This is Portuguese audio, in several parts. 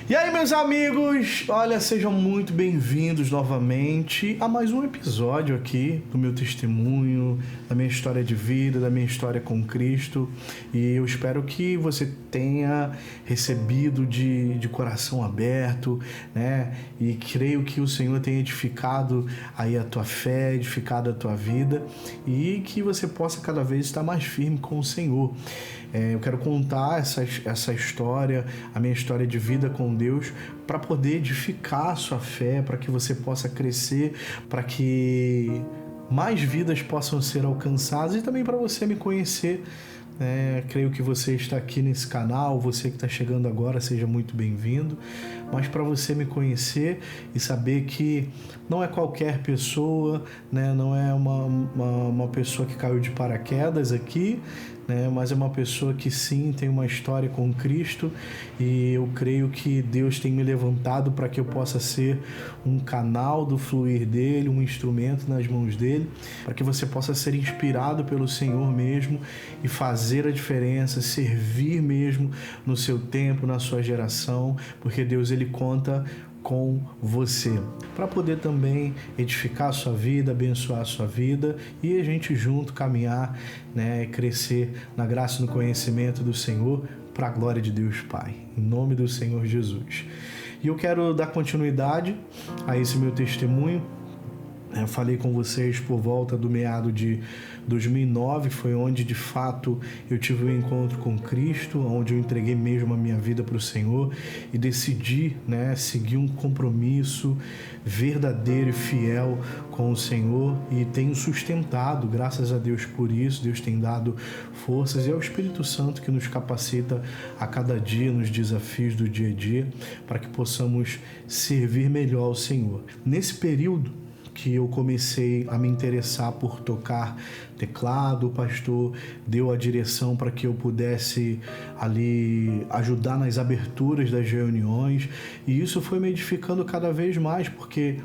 E aí, meus amigos, olha, sejam muito bem-vindos novamente a mais um episódio aqui do meu testemunho, da minha história de vida, da minha história com Cristo. E eu espero que você tenha recebido de coração aberto, né? E creio que o Senhor tenha edificado aí a tua fé, edificado a tua vida e que você possa cada vez estar mais firme com o Senhor. Eu quero contar essa história, a minha história de vida com Deus, para poder edificar a sua fé, para que você possa crescer, para que mais vidas possam ser alcançadas e também para você me conhecer. Creio que você está aqui nesse canal, você que está chegando agora, seja muito bem-vindo. Mas para você me conhecer e saber que não é qualquer pessoa, né? Não é uma pessoa que caiu de paraquedas aqui, né? Mas é uma pessoa que sim tem uma história com Cristo, e eu creio que Deus tem me levantado para que eu possa ser um canal do fluir dele, um instrumento nas mãos dele, para que você possa ser inspirado pelo Senhor mesmo e fazer a diferença, servir mesmo no seu tempo, na sua geração, porque Deus ele conta com você, para poder também edificar a sua vida, abençoar a sua vida e a gente junto caminhar, né, crescer na graça e no conhecimento do Senhor, para a glória de Deus Pai, em nome do Senhor Jesus. E eu quero dar continuidade a esse meu testemunho. Eu falei com vocês por volta do meado de 2009, foi onde de fato eu tive um encontro com Cristo, onde eu entreguei mesmo a minha vida para o Senhor e decidi, né, seguir um compromisso verdadeiro e fiel com o Senhor, e tenho sustentado, graças a Deus por isso. Deus tem dado forças e é o Espírito Santo que nos capacita a cada dia nos desafios do dia a dia para que possamos servir melhor ao Senhor. Nesse período que eu comecei a me interessar por tocar teclado, o pastor deu a direção para que eu pudesse ali ajudar nas aberturas das reuniões, e isso foi me edificando cada vez mais, porque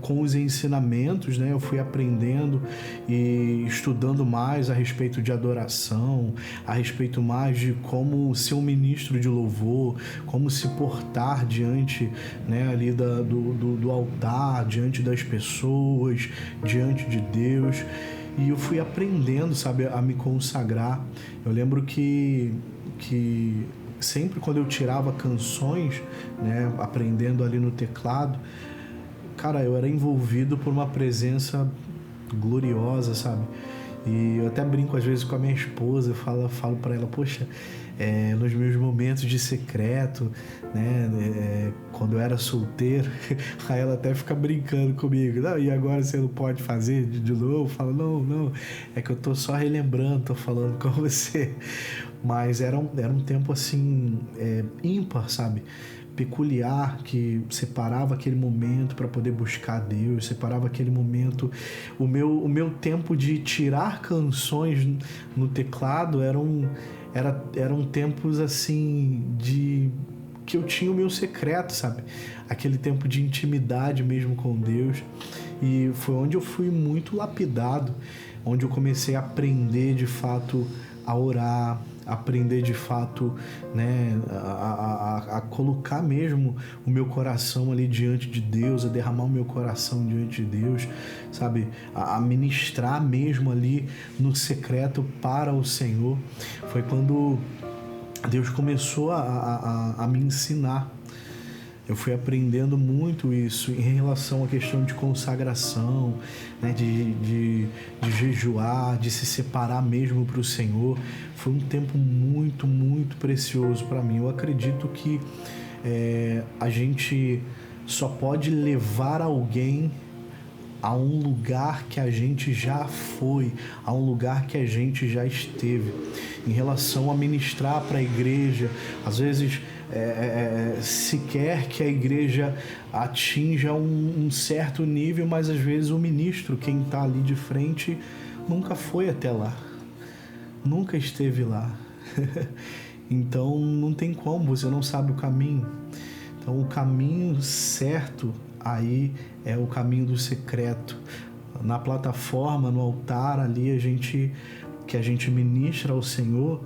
com os ensinamentos, né, eu fui aprendendo e estudando mais a respeito de adoração, a respeito mais de como ser um ministro de louvor, como se portar diante, né, ali do altar, diante das pessoas, diante de Deus. E eu fui aprendendo, sabe, a me consagrar. Eu lembro que sempre quando eu tirava canções, né, aprendendo ali no teclado, cara, eu era envolvido por uma presença gloriosa, sabe? E eu até brinco às vezes com a minha esposa, falo para ela, poxa, nos meus momentos de secreto, né, quando eu era solteiro, aí ela até fica brincando comigo, não, e agora você não pode fazer de novo? Fala, não, é que eu tô só relembrando, tô falando com você. Mas era um tempo assim, ímpar, sabe? Peculiar, que separava aquele momento para poder buscar Deus, separava aquele momento, o meu tempo de tirar canções no teclado eram tempos assim de que eu tinha o meu secreto, sabe? Aquele tempo de intimidade mesmo com Deus, e foi onde eu fui muito lapidado, onde eu comecei a aprender de fato a orar, aprender de fato, né, a colocar mesmo o meu coração ali diante de Deus, a derramar o meu coração diante de Deus, sabe, a ministrar mesmo ali no secreto para o Senhor. Foi quando Deus começou a me ensinar. Eu fui aprendendo muito isso em relação à questão de consagração, né, de jejuar, de se separar mesmo para o Senhor. Foi um tempo muito, muito precioso para mim. Eu acredito que a gente só pode levar alguém a um lugar que a gente já foi, a um lugar que a gente já esteve. Em relação a ministrar para a igreja, às vezes se quer que a igreja atinja um certo nível, mas às vezes o ministro, quem está ali de frente, nunca foi até lá, nunca esteve lá. Então não tem como, você não sabe o caminho. Então o caminho certo aí é o caminho do secreto. Na plataforma, no altar ali, que a gente ministra ao Senhor,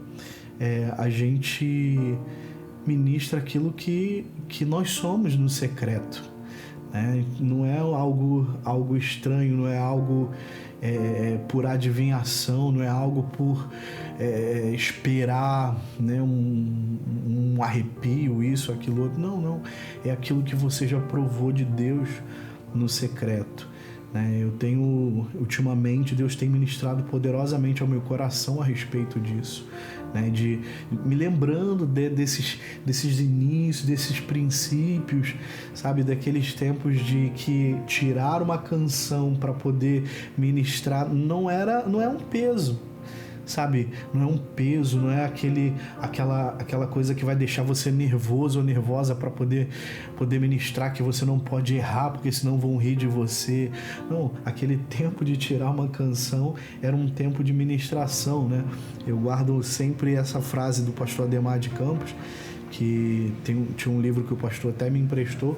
a gente ministra aquilo que nós somos no secreto, né? Não é algo estranho, não é algo por adivinhação, não é algo por esperar, né, um arrepio, isso, aquilo outro. Não. É aquilo que você já provou de Deus no secreto. Ultimamente, Deus tem ministrado poderosamente ao meu coração a respeito disso, né? De me lembrando desses inícios, desses princípios, sabe? Daqueles tempos de que tirar uma canção para poder ministrar não é um peso, sabe? Não é um peso, não é aquela coisa que vai deixar você nervoso ou nervosa para poder ministrar, que você não pode errar porque senão vão rir de você. Não, aquele tempo de tirar uma canção era um tempo de ministração, né? Eu guardo sempre essa frase do pastor Ademar de Campos, que tinha um livro que o pastor até me emprestou,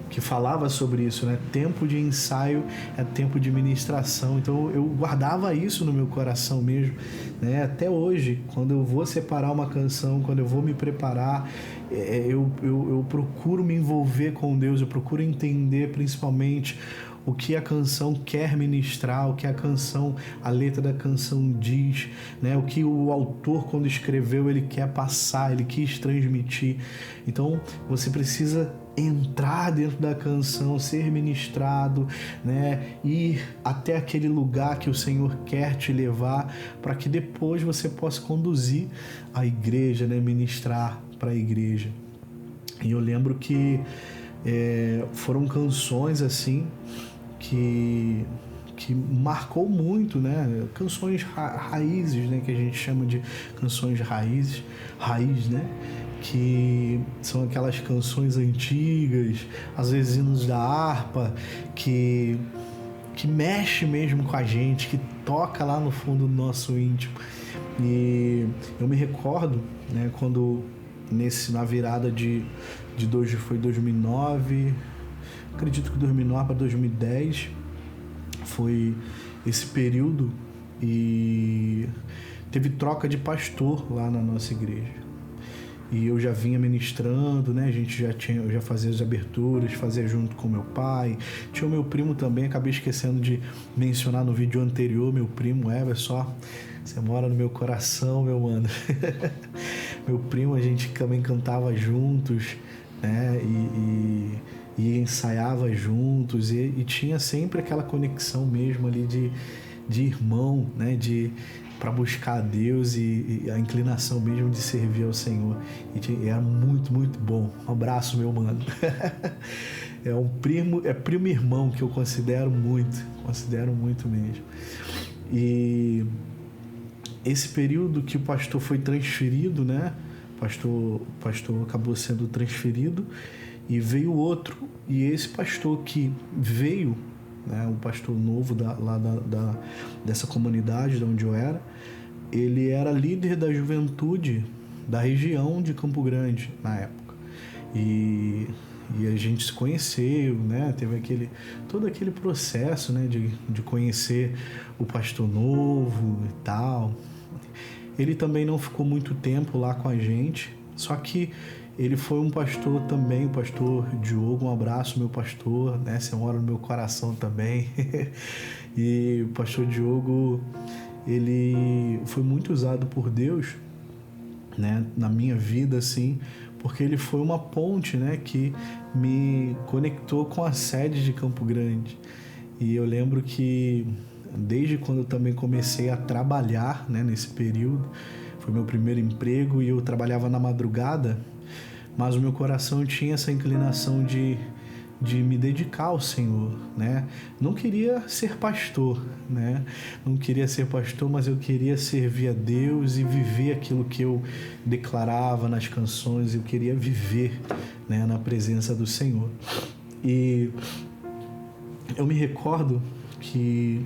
que falava sobre isso, né? Tempo de ensaio é tempo de ministração. Então eu guardava isso no meu coração mesmo, né? Até hoje, quando eu vou separar uma canção, quando eu vou me preparar, eu procuro me envolver com Deus, eu procuro entender principalmente o que a canção quer ministrar, o que a letra da canção diz, né? O que o autor, quando escreveu, ele quer passar, ele quis transmitir. Então você precisa entrar dentro da canção, ser ministrado, né? Ir até aquele lugar que o Senhor quer te levar, para que depois você possa conduzir a igreja, né? Ministrar para a igreja. E eu lembro que foram canções assim que marcou muito, né? Canções raízes, né? Que a gente chama de canções raiz, né? Que são aquelas canções antigas, às vezes hinos da harpa, que mexe mesmo com a gente, que toca lá no fundo do nosso íntimo. E eu me recordo, né, quando na virada foi 2009, acredito que 2009 para 2010 foi esse período, e teve troca de pastor lá na nossa igreja. E eu já vinha ministrando, né? Eu já fazia as aberturas, fazia junto com meu pai. Tinha o meu primo também, acabei esquecendo de mencionar no vídeo anterior, meu primo Everson. Você mora no meu coração, meu mano. Meu primo, a gente também cantava juntos, né? E ensaiava juntos, e tinha sempre aquela conexão mesmo ali de irmão, né? Para buscar a Deus e a inclinação mesmo de servir ao Senhor. E era muito, muito bom. Um abraço, meu mano. É primo irmão que eu considero muito mesmo. E esse período que o pastor foi transferido, né? O pastor acabou sendo transferido e veio outro. E esse pastor que veio, né, um pastor novo dessa comunidade de onde eu era, ele era líder da juventude da região de Campo Grande na época, e a gente se conheceu, né? Teve todo aquele processo, né, de conhecer o pastor novo e tal. Ele também não ficou muito tempo lá com a gente, só que ele foi um pastor também, o pastor Diogo. Um abraço, meu pastor, né? Você mora no meu coração também. E o pastor Diogo, ele foi muito usado por Deus, né, na minha vida, assim, porque ele foi uma ponte, né, que me conectou com a sede de Campo Grande. E eu lembro que desde quando eu também comecei a trabalhar, né, nesse período, foi meu primeiro emprego e eu trabalhava na madrugada, mas o meu coração tinha essa inclinação de me dedicar ao Senhor, né? Não queria ser pastor, né? Não queria ser pastor, mas eu queria servir a Deus e viver aquilo que eu declarava nas canções. Eu queria viver, né, na presença do Senhor. E eu me recordo que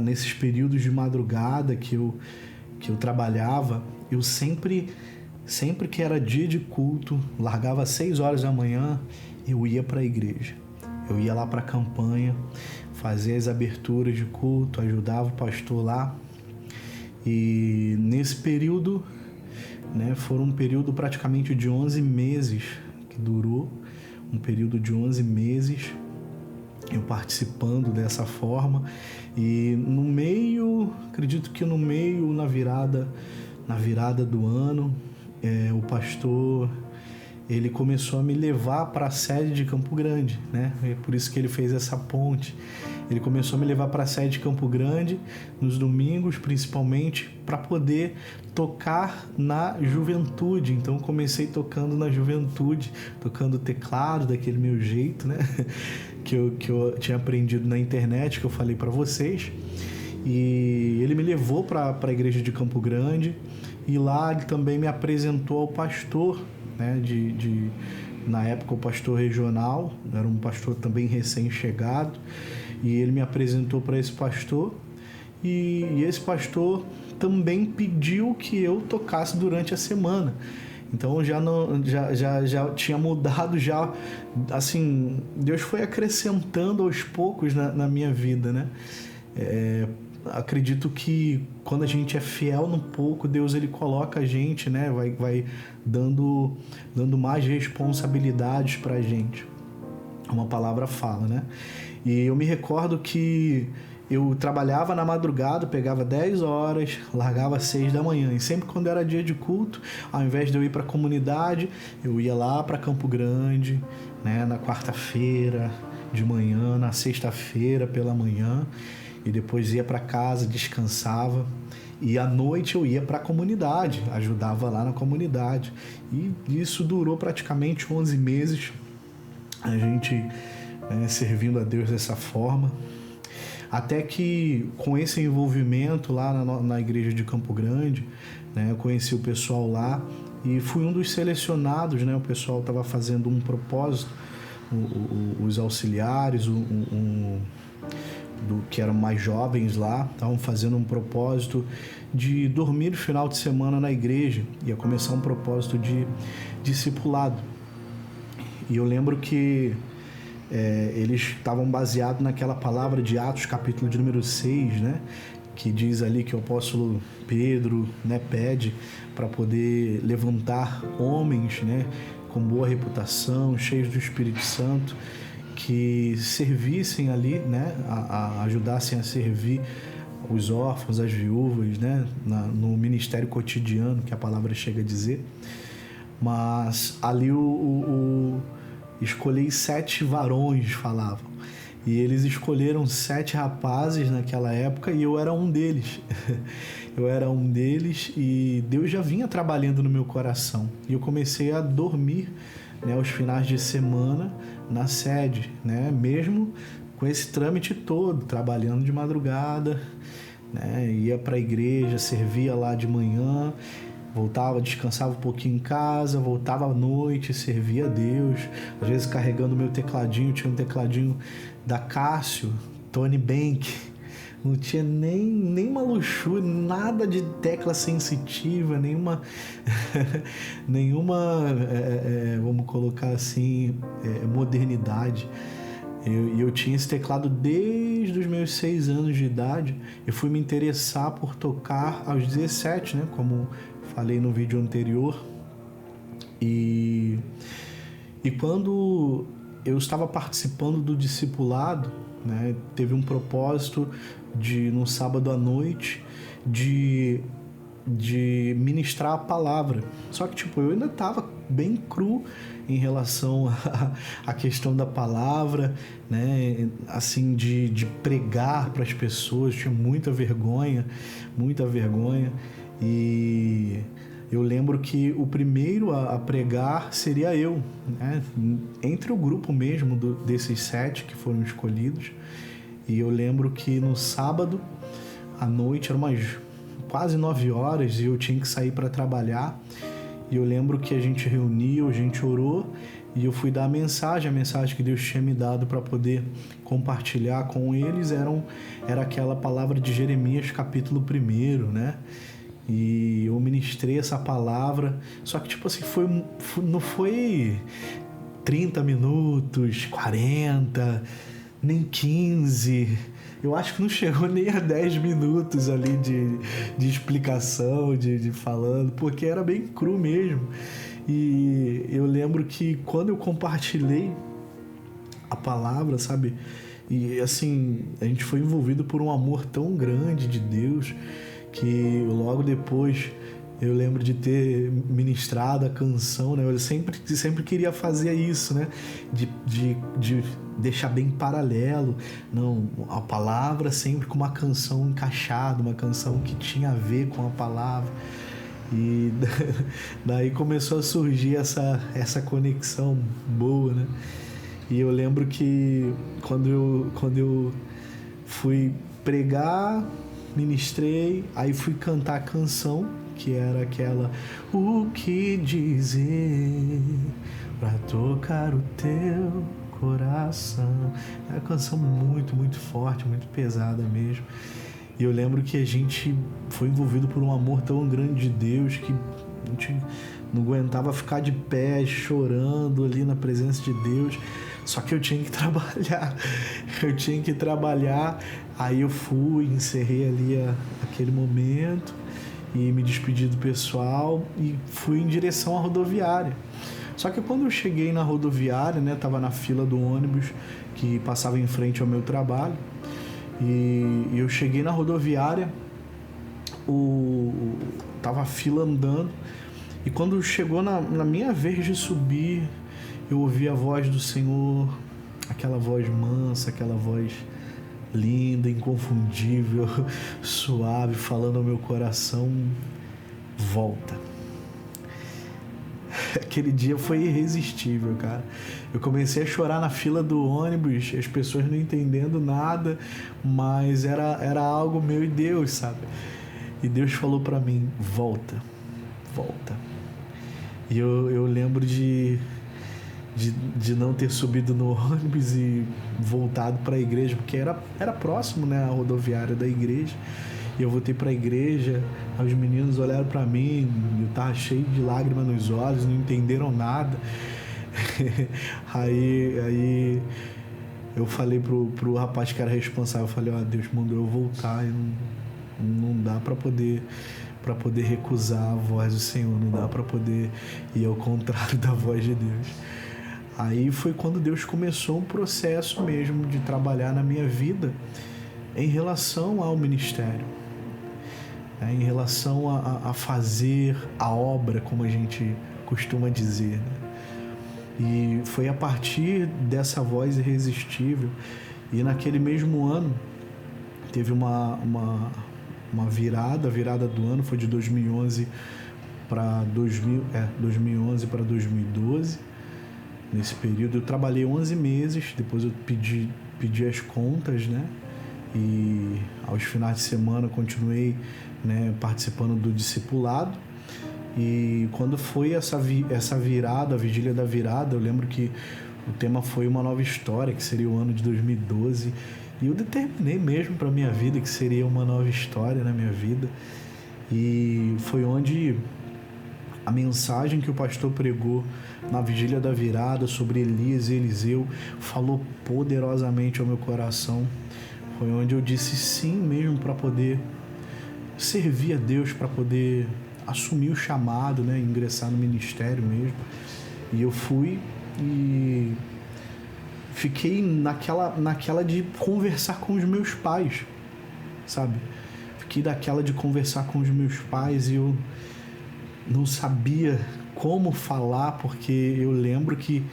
nesses períodos de madrugada que eu trabalhava, eu sempre que era dia de culto, largava às 6 horas da manhã, eu ia para a igreja. Eu ia lá para a campanha, fazia as aberturas de culto, ajudava o pastor lá. E nesse período né? Foram um período praticamente de 11 meses que durou, um período de 11 meses eu participando dessa forma, e no meio, acredito que na virada do ano, o pastor, ele começou a me levar para a sede de Campo Grande, né? É por isso que ele fez essa ponte. Ele começou a me levar para a sede de Campo Grande, nos domingos principalmente, para poder tocar na juventude. Então comecei tocando na juventude, tocando teclado daquele meu jeito, né? que eu tinha aprendido na internet, que eu falei para vocês. E ele me levou para a igreja de Campo Grande, e lá ele também me apresentou ao pastor, né? Na época o pastor regional, era um pastor também recém-chegado, e ele me apresentou para esse pastor, e esse pastor também pediu que eu tocasse durante a semana. Então já tinha mudado, já assim, Deus foi acrescentando aos poucos na minha vida, né? Acredito que quando a gente é fiel no pouco, Deus ele coloca a gente, né? Vai dando mais responsabilidades pra gente. Uma palavra fala, né? E eu me recordo que eu trabalhava na madrugada, pegava 10 horas, largava às 6 da manhã. E sempre quando era dia de culto, ao invés de eu ir para a comunidade, eu ia lá para Campo Grande, né? Na quarta-feira de manhã, na sexta-feira pela manhã, e depois ia para casa, descansava, e à noite eu ia para a comunidade, ajudava lá na comunidade, e isso durou praticamente 11 meses, a gente servindo a Deus dessa forma, até que com esse envolvimento lá na igreja de Campo Grande, né, eu conheci o pessoal lá e fui um dos selecionados, né, o pessoal estava fazendo um propósito, os auxiliares, que eram mais jovens lá, estavam fazendo um propósito de dormir no final de semana na igreja, ia começar um propósito de discipulado. E eu lembro que eles estavam baseados naquela palavra de Atos, capítulo de número 6, né? Que diz ali que o apóstolo Pedro, né, pede para poder levantar homens, né, com boa reputação, cheios do Espírito Santo, que servissem ali, né, ajudassem a servir os órfãos, as viúvas, né, no ministério cotidiano, que a palavra chega a dizer. Mas ali escolhi 7 varões, falavam. E eles escolheram 7 rapazes naquela época e eu era um deles. Eu era um deles e Deus já vinha trabalhando no meu coração. E eu comecei a dormir, né, aos finais de semana na sede, né, mesmo com esse trâmite todo, trabalhando de madrugada, né, ia para a igreja, servia lá de manhã, voltava, descansava um pouquinho em casa, voltava à noite, servia a Deus, às vezes carregando o meu tecladinho, tinha um tecladinho da Cássio, Tony Bank, não tinha nenhuma luxúria, nada de tecla sensitiva, nenhuma, vamos colocar assim, modernidade. Eu tinha esse teclado desde os meus 6 anos de idade. Eu fui me interessar por tocar aos 17, né? Como falei no vídeo anterior. E quando eu estava participando do discipulado, né, teve um propósito no sábado à noite de ministrar a palavra. Só que eu ainda estava bem cru em relação à questão da palavra, né? Assim, de pregar para as pessoas, tinha muita vergonha. E eu lembro que o primeiro a pregar seria eu, né? Entre o grupo mesmo desses 7 que foram escolhidos. E eu lembro que no sábado à noite, eram quase 9 horas, e eu tinha que sair para trabalhar. E eu lembro que a gente reuniu, a gente orou, e eu fui dar a mensagem que Deus tinha me dado para poder compartilhar com eles, era aquela palavra de Jeremias capítulo 1, né? E eu ministrei essa palavra, só que não foi 30 minutos, 40, nem 15, Eu acho que não chegou nem a 10 minutos ali de explicação, de falando, porque era bem cru mesmo. E eu lembro que quando eu compartilhei a palavra, sabe? E assim, a gente foi envolvido por um amor tão grande de Deus que logo depois eu lembro de ter ministrado a canção, né? Eu sempre queria fazer isso, né? De deixar bem paralelo, não, a palavra sempre com uma canção encaixada, uma canção que tinha a ver com a palavra. E daí começou a surgir essa conexão boa, né? E eu lembro que quando eu fui pregar, ministrei, aí fui cantar a canção, que era aquela "O que dizer pra tocar o teu coração". É uma canção muito, muito forte, muito pesada mesmo. E eu lembro que a gente foi envolvido por um amor tão grande de Deus que a gente não aguentava ficar de pé, chorando ali na presença de Deus. Só que eu tinha que trabalhar. Aí eu fui, encerrei ali aquele momento e me despedi do pessoal e fui em direção à rodoviária. Só que quando eu cheguei na rodoviária, né, tava na fila do ônibus que passava em frente ao meu trabalho, e eu cheguei na rodoviária, tava a fila andando, e quando chegou na minha vez de subir, eu ouvi a voz do Senhor, aquela voz mansa, aquela voz linda, inconfundível, suave, falando ao meu coração: volta. Aquele dia foi irresistível, cara. Eu comecei a chorar na fila do ônibus, as pessoas não entendendo nada, mas era algo meu e Deus, sabe? E Deus falou pra mim: volta, volta. E eu lembro de não ter subido no ônibus e voltado para a igreja, porque era próximo, né, a rodoviária da igreja. E eu voltei para a igreja, os meninos olharam para mim, eu tava cheio de lágrimas nos olhos, não entenderam nada. aí eu falei pro rapaz que era responsável, eu falei: Deus mandou eu voltar, e não dá para poder recusar a voz do Senhor, não dá para poder ir ao contrário da voz de Deus. Aí foi quando Deus começou um processo mesmo de trabalhar na minha vida em relação ao ministério, em relação a fazer a obra, como a gente costuma dizer, né? E foi a partir dessa voz irresistível, e naquele mesmo ano teve uma virada, a virada do ano foi de 2011 para 2012. Nesse período eu trabalhei 11 meses, depois eu pedi as contas, né? E aos finais de semana continuei, né, participando do discipulado. E quando foi essa virada, a vigília da virada, eu lembro que o tema foi uma nova história, que seria o ano de 2012. E eu determinei mesmo para minha vida que seria uma nova história na minha vida. E foi onde a mensagem que o pastor pregou na vigília da virada sobre Elias e Eliseu falou poderosamente ao meu coração. Foi onde eu disse sim mesmo para poder servir a Deus, para poder assumir o chamado, né, ingressar no ministério mesmo. E eu fui e fiquei naquela de conversar com os meus pais, sabe? Fiquei daquela de conversar com os meus pais e eu não sabia como falar, porque eu lembro que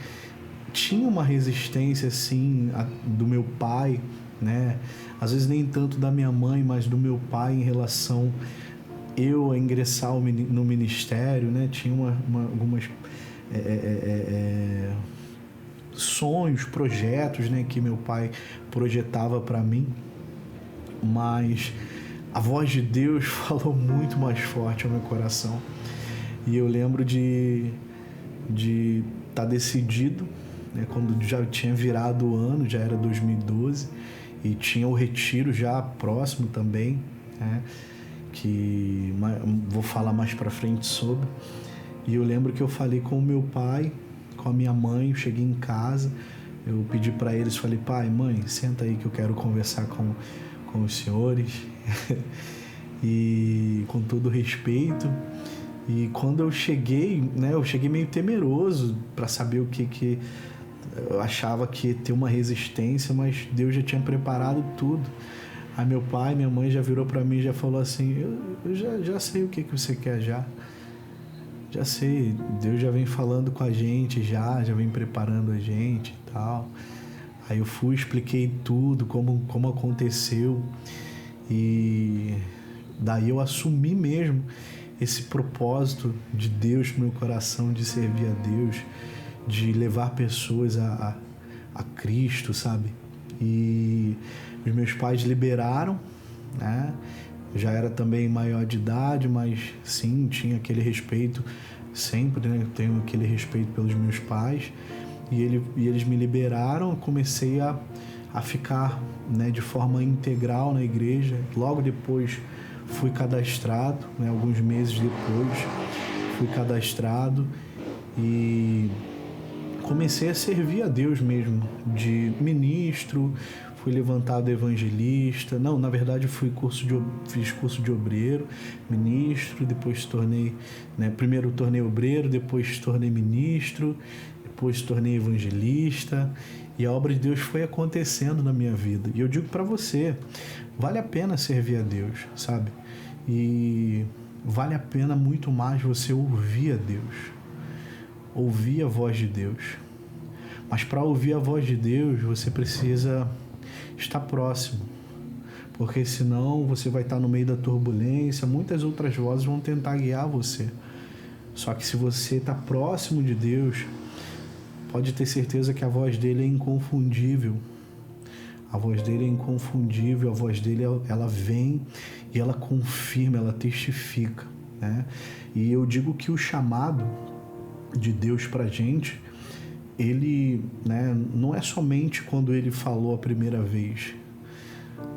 tinha uma resistência assim do meu pai, né? Às vezes nem tanto da minha mãe, mas do meu pai em relação eu a ingressar no ministério, né? Tinha algumas sonhos, projetos, né, que meu pai projetava para mim, mas a voz de Deus falou muito mais forte ao meu coração. E eu lembro de estar decidido, né, quando já tinha virado o ano, já era 2012, e tinha o retiro já próximo também, né, que vou falar mais para frente sobre. E eu lembro que eu falei com o meu pai, com a minha mãe, eu cheguei em casa, Eu pedi para eles, falei, pai, mãe, senta aí que eu quero conversar com os senhores. E com todo respeito. E quando eu cheguei, né, eu cheguei meio temeroso para saber o que eu achava que ia ter uma resistência, mas Deus já tinha preparado tudo. Aí meu pai, minha mãe já virou para mim e já falou assim, eu já sei o que você quer já sei, Deus já vem falando com a gente, já vem preparando a gente e tal. Aí eu fui, expliquei tudo, como aconteceu, e daí eu assumi mesmo esse propósito de Deus no meu coração, de servir a Deus, de levar pessoas a Cristo, sabe? E os meus pais liberaram, né? Eu já era também maior de idade, mas sim, tinha aquele respeito sempre, né? Eu tenho aquele respeito pelos meus pais. E eles me liberaram, eu comecei a ficar, né, de forma integral na igreja. Logo depois fui cadastrado, né, alguns meses depois fui cadastrado e comecei a servir a Deus mesmo, de ministro, fui levantado evangelista. Não, na verdade fiz curso de obreiro, ministro, depois tornei, né, primeiro tornei obreiro, depois tornei ministro, depois tornei evangelista, e a obra de Deus foi acontecendo na minha vida. E eu digo para você, vale a pena servir a Deus, sabe? E vale a pena muito mais você ouvir a Deus, ouvir a voz de Deus. Mas para ouvir a voz de Deus, você precisa estar próximo, porque senão você vai estar no meio da turbulência, muitas outras vozes vão tentar guiar você. Só que se você está próximo de Deus, pode ter certeza que a voz dele é inconfundível. A voz dele é inconfundível, a voz dele, ela vem e ela confirma, ela testifica, né? E eu digo que o chamado de Deus pra gente, ele, né, não é somente quando ele falou a primeira vez.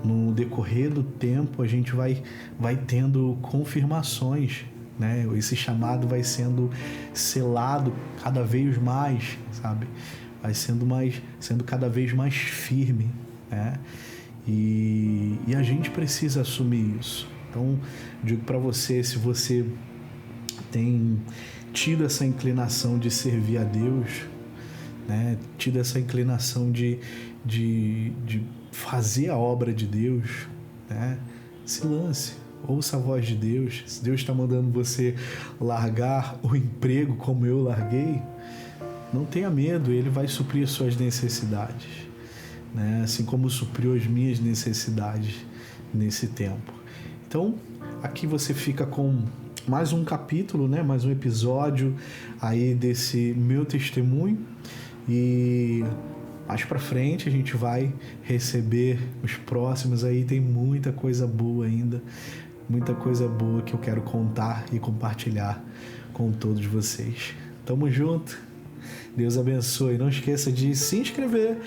No decorrer do tempo, a gente vai tendo confirmações, né? Esse chamado vai sendo selado cada vez mais, sabe? Vai sendo cada vez mais firme, né? E a gente precisa assumir isso. Então, digo para você, se você tem tido essa inclinação de servir a Deus, né? Tido essa inclinação de fazer a obra de Deus, né? Se lance. Ouça a voz de Deus. Se Deus está mandando você largar o emprego como eu larguei, não tenha medo, Ele vai suprir as suas necessidades, né? Assim como supriu as minhas necessidades nesse tempo. Então, aqui você fica com mais um capítulo, né? Mais um episódio aí desse meu testemunho, e mais pra frente a gente vai receber os próximos aí. Tem muita coisa boa ainda, muita coisa boa que eu quero contar e compartilhar com todos vocês. Tamo junto, Deus abençoe. Não esqueça de se inscrever,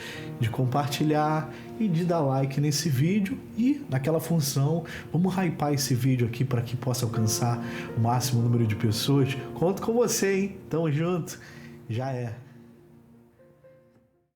de compartilhar e de dar like nesse vídeo, e naquela função, vamos hypar esse vídeo aqui para que possa alcançar o máximo número de pessoas. Conto com você, hein? Tamo junto, já é.